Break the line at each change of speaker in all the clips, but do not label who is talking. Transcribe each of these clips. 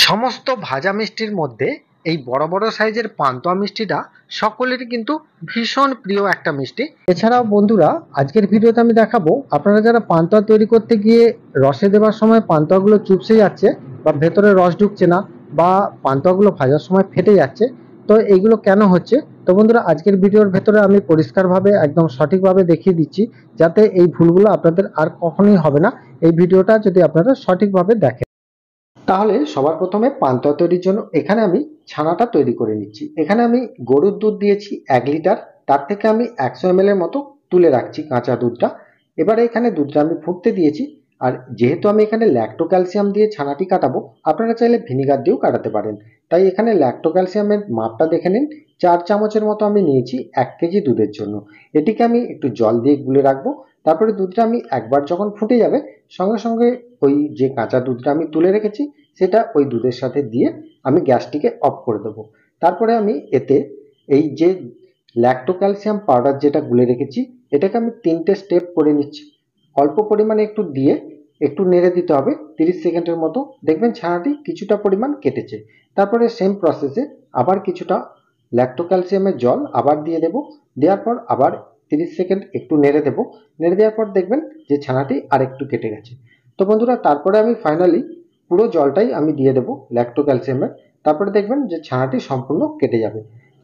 সমস্ত ভাজা মিষ্টির মধ্যে এই বড় বড় সাইজের পান্তুয়া মিষ্টিটা সকলেরই কিন্তু ভীষণ প্রিয় একটা মিষ্টি। এছাড়াও বন্ধুরা, আজকের ভিডিওতে আমি দেখাবো আপনারা যারা পান্তুয়া তৈরি করতে গিয়ে রসে দেওয়ার সময় পান্তুয়াগুলো চুপসে যাচ্ছে বা ভেতরে রস ঢুকছে না, বা পান্তুয়াগুলো ভাজার সময় ফেটে যাচ্ছে, তো এইগুলো কেন হচ্ছে। তো বন্ধুরা, আজকের ভিডিওর ভেতরে আমি পরিষ্কারভাবে একদম সঠিকভাবে দেখিয়ে দিচ্ছি, যাতে এই ভুলগুলো আপনাদের আর কখনোই হবে না এই ভিডিওটা যদি আপনারা সঠিকভাবে দেখেন। তাহলে সবার প্রথমে পান্তুয়া তৈরির জন্য এখানে আমি ছানাটা তৈরি করে নিচ্ছি। এখানে আমি গরুর দুধ দিয়েছি 1 লিটার, তার থেকে আমি 100 ml এর মতো তুলে রাখছি কাঁচা দুধটা। এবারে এখানে দুধটা আমি ফুটতে দিয়েছি, আর যেহেতু আমি এখানে ল্যাক্টো ক্যালসিয়াম দিয়ে ছানাটি কাটাবো, আপনারা চাইলে ভিনিগার দিয়েও কাটাতে পারেন। তাই এখানে ল্যাক্টো ক্যালসিয়ামের মাপটা দেখে নিন। 4 চামচের মতো আমি নিয়েছি 1 কেজি দুধের জন্য। এটিকে আমি একটু জল দিয়ে গুলে রাখবো। তারপরে দুধটা আমি একবার যখন ফুটে যাবে, সঙ্গে সঙ্গে ওই যে কাঁচা দুধটা আমি তুলে রেখেছি সেটা ওই দুধের সাথে দিয়ে আমি গ্যাসটিকে অফ করে দেবো। তারপরে আমি এতে এই যে ল্যাক্টো ক্যালসিয়াম পাউডার যেটা গুলে রেখেছি, এটাকে আমি 3টে স্টেপ করে নিচ্ছি। অল্প পরিমাণে একটু দিয়ে একটু নেড়ে দিতে হবে 30 সেকেন্ডের মতো, দেখবেন ছানাটি কিছুটা পরিমাণ কেটেছে। তারপরে সেম প্রসেসে আবার কিছুটা ল্যাক্টো ক্যালসিয়ামের জল আবার দিয়ে দেব। দেওয়ার পর আবার 30 সেকেন্ড একটু নেড়ে দেবো। নেড়ে দেওয়ার পর দেখবেন যে ছানাটি আর একটু কেটে গেছে। তো বন্ধুরা, তারপরে আমি ফাইনালি পুরো জলটাই আমি দিয়ে দেবো ল্যাক্টো ক্যালসিয়ামের। তারপরে দেখবেন যে ছানাটি সম্পূর্ণ কেটে যাবে।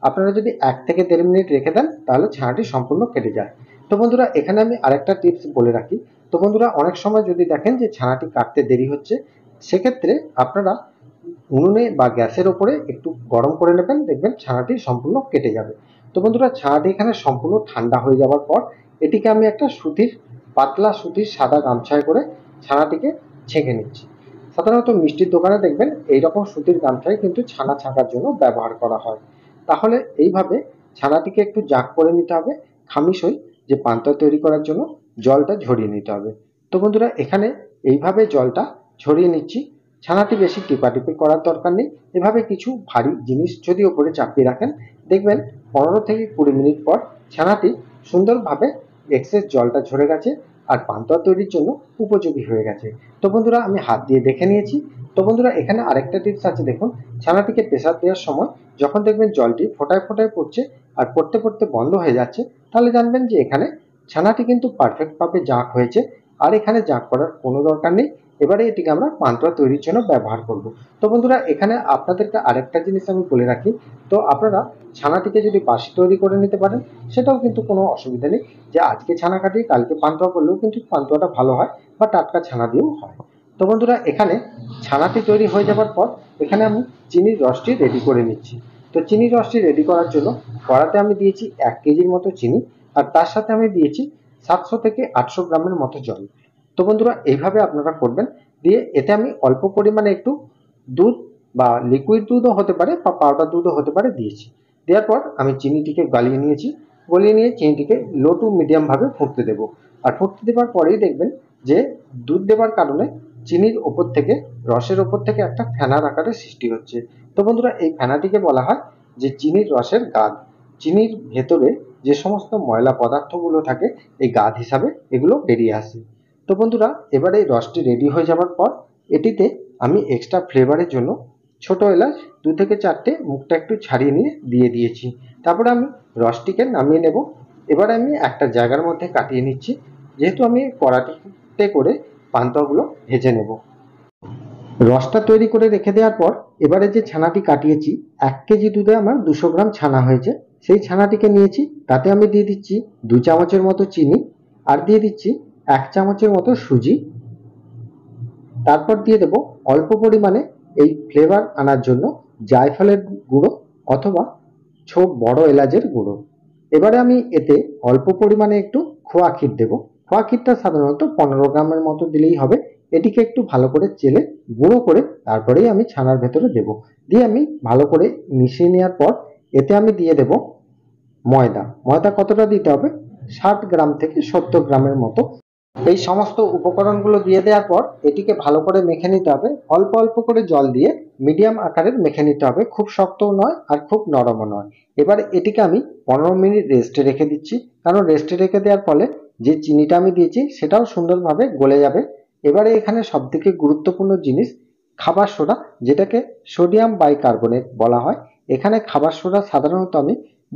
আপনারা যদি 1 থেকে 1.5 মিনিট রেখে দেন তাহলে ছানাটি সম্পূর্ণ কেটে যায়। তো বন্ধুরা, এখানে আমি আরেকটা টিপস বলে রাখি। তো বন্ধুরা, অনেক সময় যদি দেখেন যে ছানাটি কাটতে দেরি হচ্ছে, সেক্ষেত্রে আপনারা উনুনে বা গ্যাসের ওপরে একটু গরম করে নেবেন, দেখবেন ছানাটি সম্পূর্ণ কেটে যাবে। তো বন্ধুরা, ছানাটি এখানে সম্পূর্ণ ঠান্ডা হয়ে যাওয়ার পর এটিকে আমি একটা পাতলা সুতির সাদা গামছায় করে ছানাটিকে ছেঁকে নিচ্ছি। সাধারণত মিষ্টির দোকানে দেখবেন এইরকম সুতির গামছাই কিন্তু ছানা ছাঁকার জন্য ব্যবহার করা হয়। তাহলে এইভাবে ছানাটিকে একটু জাঁক করে নিতে হবে। খামিসই যে পান্তুয়া তৈরি করার জন্য জলটা ঝরিয়ে নিতে হবে। তো বন্ধুরা, এখানে এইভাবে জলটা ঝরিয়ে নিচ্ছি। ছানাটি বেশি টিপাটিপি করার দরকার নেই। এভাবে কিছু ভারী জিনিস যদি ওপরে চাপিয়ে রাখেন, দেখবেন 15 থেকে 20 মিনিট পর ছানাটি সুন্দরভাবে এক্সেস জলটা ঝরে গেছে আর পান্তুয়া তৈরির জন্য উপযোগী হয়ে গেছে। তো বন্ধুরা, আমি হাত দিয়ে দেখে নিয়েছি। তো বন্ধুরা, এখানে আরেকটা টিপস আছে দেখুন। ছানাটিকে প্রেসার দেওয়ার সময় যখন দেখবেন জলটি ফোটায় ফোটায় পড়ছে আর পড়তে পড়তে বন্ধ হয়ে যাচ্ছে, তাহলে জানবেন যে এখানে ছানাটি কিন্তু পারফেক্টভাবে জাঁক হয়েছে। আর এখানে জাঁক করার কোনো দরকার নেই। এবারে এটিকে আমরা পান্তুয়া তৈরির জন্য ব্যবহার করব। তো বন্ধুরা, এখানে আপনাদেরকে আরেকটা জিনিস আমি বলে রাখি। তো আপনারা ছানাটিকে যদি বাসি তৈরি করে নিতে পারেন, সেটাও কিন্তু কোনো অসুবিধা নেই। যে আজকে ছানা কাটিয়ে কালকে পান্তুয়া করলেও কিন্তু পান্তুয়াটা ভালো হয়, বা টাটকা ছানা দিয়েও হয়। তো বন্ধুরা, এখানে ছানাটি তৈরি হয়ে যাবার পর এখানে আমি চিনির রসটি রেডি করে নিচ্ছি। তো চিনির রসটি রেডি করার জন্য কড়াতে আমি দিয়েছি 1 কেজির মতো চিনি, আর তার সাথে আমি দিয়েছি 700 থেকে 800 গ্রামের মতো জল। তো বন্ধুরা, এইভাবে আপনারা করবেন। দিয়ে এতে আমি অল্প পরিমাণে একটু দুধ, বা লিকুইড দুধও হতে পারে বা পাউডার দুধও হতে পারে, দিয়েছি। দেওয়ার পর আমি চিনিটিকে গলিয়ে নিয়েছি। গলিয়ে নিয়ে চিনিটিকে লো টু মিডিয়াম ভাবে ফুটতে দেব। আর ফুটতে দেওয়ার পরেই দেখবেন যে দুধ দেওয়ার কারণে চিনির ওপর থেকে, রসের ওপর থেকে একটা ফেনার আকারে সৃষ্টি হচ্ছে। তো বন্ধুরা, এই ফেনাটিকে বলা হয় যে চিনির রসের গাদ। চিনির ভেতরে যে সমস্ত ময়লা পদার্থগুলো থাকে, এই গাদ হিসাবে এগুলো বেরিয়ে আসে। তো বন্ধুরা, এবারে এই রসটি রেডি হয়ে যাওয়ার পর এটিতে আমি এক্সট্রা ফ্লেভারের জন্য ছোট এলাচ 2 থেকে 4টে মুখটা একটু ছাড়িয়ে নিয়ে দিয়ে দিয়েছি। তারপরে আমি রসটিকে নামিয়ে নেব। এবার আমি একটা জায়গার মধ্যে কাটিয়ে নিচ্ছি, যেহেতু আমি কড়াটিতে করে পান্তুয়াগুলো ভেজে নেব। রসটা তৈরি করে রেখে দেওয়ার পর এবারে যে ছানাটি কাটিয়েছি, 1 কেজি দুধে আমার 200 গ্রাম ছানা হয়েছে। সেই ছানাটিকে নিয়েছি, তাতে আমি দিয়ে দিচ্ছি 2 চামচের মতো চিনি, আর দিয়ে দিচ্ছি 1 চামচের মতো সুজি। তারপর দিয়ে দেবো অল্প পরিমাণে এই ফ্লেভার আনার জন্য জায়ফলের গুঁড়ো অথবা বড় এলাচের গুঁড়ো। এবারে আমি এতে অল্প পরিমাণে একটু খোয়া ক্ষীর দেবো। খোয়া ক্ষীরটা সাধারণত 15 গ্রামের মতো দিলেই হবে। এটিকে একটু ভালো করে চেলে গুঁড়ো করে তারপরেই আমি ছানার ভেতরে দেবো। দিয়ে আমি ভালো করে মিশিয়ে নেওয়ার পর এতে আমি দিয়ে দেব ময়দা। ময়দা কতটা দিতে হবে? 60 গ্রাম থেকে 70 গ্রামের মতো। এই সমস্ত উপকরণগুলো দিয়ে দেওয়ার পর এটিকে ভালো করে মেখে নিতে হবে। অল্প অল্প করে জল দিয়ে মিডিয়াম আকারের মেখে নিতে হবে, খুব শক্তও নয় আর খুব নরমও নয়। এবার এটিকে আমি 15 মিনিট রেস্টে রেখে দিচ্ছি, কারণ রেস্টে রেখে দেওয়ার ফলে যে চিনিটা আমি দিয়েছি সেটাও সুন্দরভাবে গলে যাবে। এবারে এখানে সব থেকে গুরুত্বপূর্ণ জিনিস, খাবার সোডা, যেটাকে সোডিয়াম বাইকার্বনেট বলা হয়। এখানে খাবার সোডা সাধারণত আমি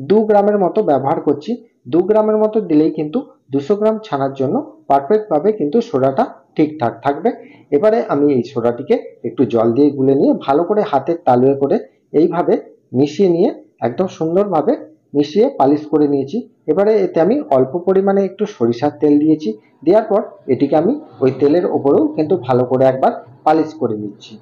2 গ্রামের মতো ব্যবহার করছি। 2 গ্রামের মতো দিলেই কিন্তু 200 গ্রাম ছানার জন্য পারফেক্টভাবে কিন্তু সোডাটা ঠিকঠাক থাকবে। এবারে আমি এই সোডাটিকে একটু জল দিয়ে গুলে নিয়ে ভালো করে হাতের তালুয়ে করে এইভাবে মিশিয়ে নিয়ে একদম সুন্দরভাবে মিশিয়ে পালিশ করে নিয়েছি। এবারে এতে আমি অল্প পরিমাণে একটু সরিষার তেল দিয়েছি। দেওয়ার পর এটিকে আমি ওই তেলের ওপরেও কিন্তু ভালো করে একবার পালিশ করে নিচ্ছি।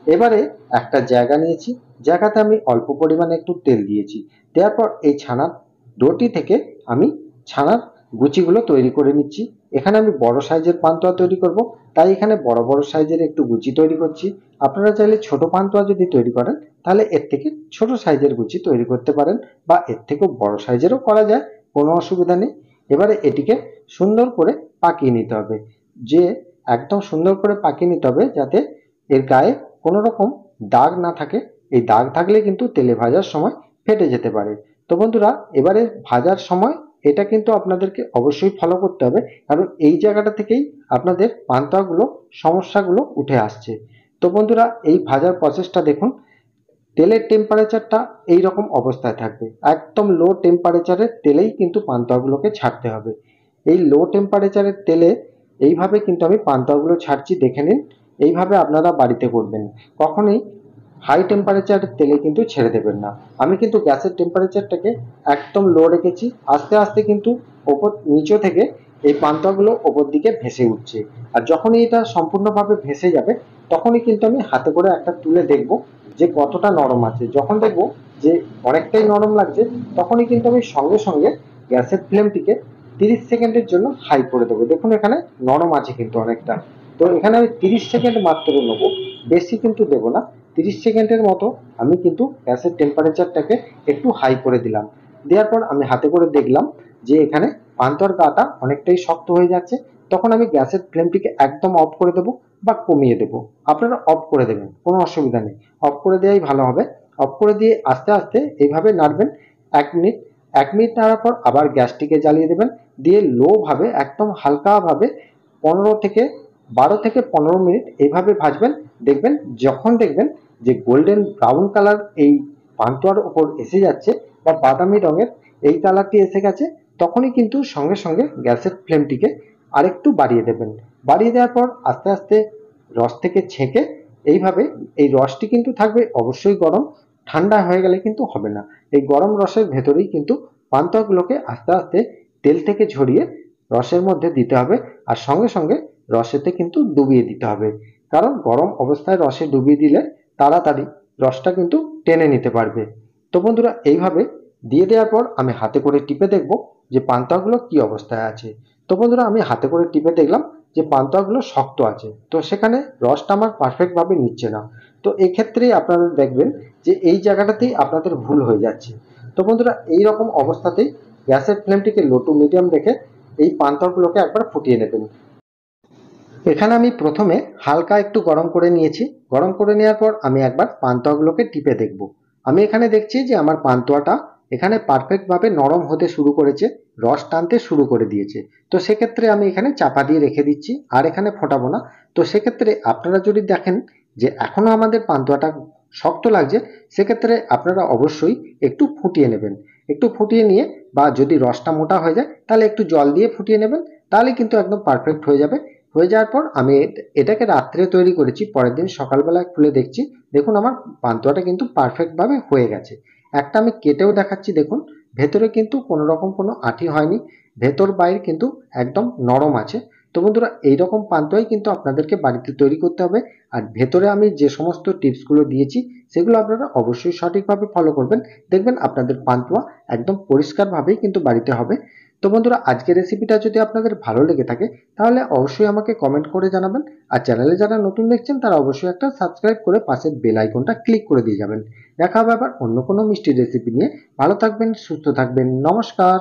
এবারে একটা জায়গা নিয়েছি, জায়গাতে আমি অল্প পরিমাণে একটু তেল দিয়েছি। দেওয়ার পর এই ছানার ডোটি থেকে আমি ছানার গুচিগুলো তৈরি করে নিচ্ছি। এখানে আমি বড় সাইজের পান্তুয়া তৈরি করব, তাই এখানে বড় বড় সাইজের একটু গুচি তৈরি করছি। আপনারা চাইলে ছোট পান্তুয়া যদি তৈরি করেন তাহলে এর থেকে ছোট সাইজের গুচি তৈরি করতে পারেন, বা এর থেকেও বড় সাইজেরও করা যায়, কোনো অসুবিধা নেই। এবারে এটিকে সুন্দর করে পাকিয়ে নিতে হবে, যে একদম সুন্দর করে পাকিয়ে নিতে হবে যাতে এর গায়ে কোনো রকম দাগ না থাকে। এই দাগ থাকলে কিন্তু তেলে ভাজার সময় ফেটে যেতে পারে। তো বন্ধুরা, এবারে ভাজার সময় এটা কিন্তু আপনাদেরকে অবশ্যই ফলো করতে হবে, কারণ এই জায়গাটা থেকেই আপনাদের পান্তুয়াগুলো সমস্যাগুলো উঠে আসছে। তো বন্ধুরা, এই ভাজার প্রসেসটা দেখুন। তেলের টেম্পারেচারটা এই রকম অবস্থায় থাকবে, একদম লো টেম্পারেচারের তেলেই কিন্তু পান্তুয়াগুলোকে ছাড়তে হবে। এই লো টেম্পারেচারের তেলে এইভাবে কিন্তু আমি পান্তুয়াগুলো ছাড়ছি, দেখে নিন। এইভাবে আপনারা বাড়িতে করবেন, কখনোই হাই টেম্পারেচারের তেলে কিন্তু ছেড়ে দেবেন না। আমি কিন্তু গ্যাসের টেম্পারেচারটাকে একদম লো রেখেছি, আস্তে আস্তে কিন্তু ওপর নিচে থেকে এই পান্তুয়াগুলো ওপর দিকে ভেসে উঠছে। আর যখনই এটা সম্পূর্ণভাবে ভেসে যাবে তখনই কিন্তু আমি হাতে করে একটা তুলে দেখব যে কতটা নরম আছে। যখন দেখব যে অনেকটাই নরম লাগছে তখনই কিন্তু আমি সঙ্গে সঙ্গে গ্যাসের ফ্লেমটিকে 30 সেকেন্ডের জন্য হাই করে দেবো। দেখুন এখানে নরম আছে কিন্তু অনেকটা। তো এখানে আমি 30 সেকেন্ড মাত্র নেবো, বেশি কিন্তু দেবো না। 30 সেকেন্ডের মতো আমি কিন্তু গ্যাসের টেম্পারেচারটাকে একটু হাই করে দিলাম। দেওয়ার পর আমি হাতে করে দেখলাম যে এখানে পান্তুয়ার গাটা অনেকটাই শক্ত হয়ে যাচ্ছে। তখন আমি গ্যাসের ফ্লেমটিকে একদম অফ করে দেবো বা কমিয়ে দেবো। আপনারা অফ করে দেবেন, কোনো অসুবিধা নেই, অফ করে দেওয়াই ভালো হবে। অফ করে দিয়ে আস্তে আস্তে এইভাবে নাড়বেন 1 মিনিট। 1 মিনিট নাড়ার পর আবার গ্যাসটিকে জ্বালিয়ে দেবেন, দিয়ে লো ভাবে একদম হালকাভাবে 12 থেকে 15 মিনিট এইভাবে ভাজবেন। দেখবেন যখন দেখবেন যে গোল্ডেন ব্রাউন কালার এই পান্তুয়ার উপর এসে যাচ্ছে বা বাদামি রঙের এই কালারটি এসে গেছে, তখনই কিন্তু সঙ্গে সঙ্গে গ্যাসের ফ্লেমটিকে আরেকটু বাড়িয়ে দেবেন। বাড়িয়ে দেওয়ার পর আস্তে আস্তে রস থেকে ছেঁকে এইভাবে, এই রসটি কিন্তু থাকবে অবশ্যই গরম, ঠান্ডা হয়ে গেলে কিন্তু হবে না। এই গরম রসের ভেতরেই কিন্তু পান্তুয়াগুলোকে আস্তে আস্তে তেল থেকে ঝরিয়ে রসের মধ্যে দিতে হবে। আর সঙ্গে সঙ্গে রসেতে কিন্তু ডুবিয়ে দিতে হবে, কারণ গরম অবস্থায় রসে ডুবিয়ে দিলে তাড়াতাড়ি রসটা কিন্তু টেনে নিতে পারবে। তো বন্ধুরা, এইভাবে দিয়ে দেওয়ার পর আমি হাতে করে টিপে দেখব যে পান্তুয়াগুলো কি অবস্থায় আছে। তো বন্ধুরা, আমি হাতে করে টিপে দেখলাম যে পান্তুয়াগুলো শক্ত আছে, তো সেখানে রসটা আমার পারফেক্টভাবে নিচ্ছে না। তো এক্ষেত্রেই আপনারা দেখবেন যে এই জায়গাটাতেই আপনাদের ভুল হয়ে যাচ্ছে। তো বন্ধুরা, এই রকম অবস্থাতেই গ্যাসের ফ্লেমটিকে লো টু মিডিয়াম রেখে এই পান্তুয়াগুলোকে একবার ফুটিয়ে নেবেন। এখানে আমি প্রথমে হালকা একটু গরম করে নিয়েছি। গরম করে নেওয়ার পর আমি একবার পান্তুয়াগুলোকে টিপে দেখব। আমি এখানে দেখছি যে আমার পান্তুয়াটা এখানে পারফেক্টভাবে নরম হতে শুরু করেছে, রস টানতে শুরু করে দিয়েছে। তো সেক্ষেত্রে আমি এখানে চাপা দিয়ে রেখে দিচ্ছি, আর এখানে ফোটাবো না। তো সেক্ষেত্রে আপনারা যদি দেখেন যে এখনো আমাদের পান্তুয়াটা শক্ত লাগছে, সেক্ষেত্রে আপনারা অবশ্যই একটু ফুটিয়ে নেবেন। একটু ফুটিয়ে নিয়ে, বা যদি রসটা মোটা হয়ে যায় তাহলে একটু জল দিয়ে ফুটিয়ে নেবেন, তাহলে কিন্তু একদম পারফেক্ট হয়ে যাবে। হয়ে যাওয়ার পর আমি এটাকে রাত্রে তৈরি করেছি, পরের দিন সকালবেলায় খুলে দেখছি, দেখুন আমার পান্তুয়াটা কিন্তু পারফেক্টভাবে হয়ে গেছে। একটা আমি কেটেও দেখাচ্ছি, দেখুন ভেতরে কিন্তু কোনো রকম কোনো আঁটি হয়নি, ভেতর বাইর কিন্তু একদম নরম আছে। তো বন্ধুরা, এইরকম পান্তুয়াই কিন্তু আপনাদেরকে বাড়িতে তৈরি করতে হবে। আর ভেতরে আমি যে সমস্ত টিপসগুলো দিয়েছি সেগুলো আপনারা অবশ্যই সঠিকভাবে ফলো করবেন, দেখবেন আপনাদের পান্তুয়া একদম পরিষ্কারভাবেই কিন্তু বাড়িতে হবে। তো বন্ধুরা, আজকের রেসিপিটা যদি আপনাদের ভালো লেগে থাকে তাহলে অবশ্যই আমাকে কমেন্ট করে জানাবেন। আর চ্যানেলে যারা নতুন দেখছেন তারা অবশ্যই একটা সাবস্ক্রাইব করে পাশের বেল আইকনটা ক্লিক করে দিয়ে যাবেন। দেখা হবে আবার অন্য কোনো মিষ্টি রেসিপি নিয়ে। ভালো থাকবেন, সুস্থ থাকবেন, নমস্কার।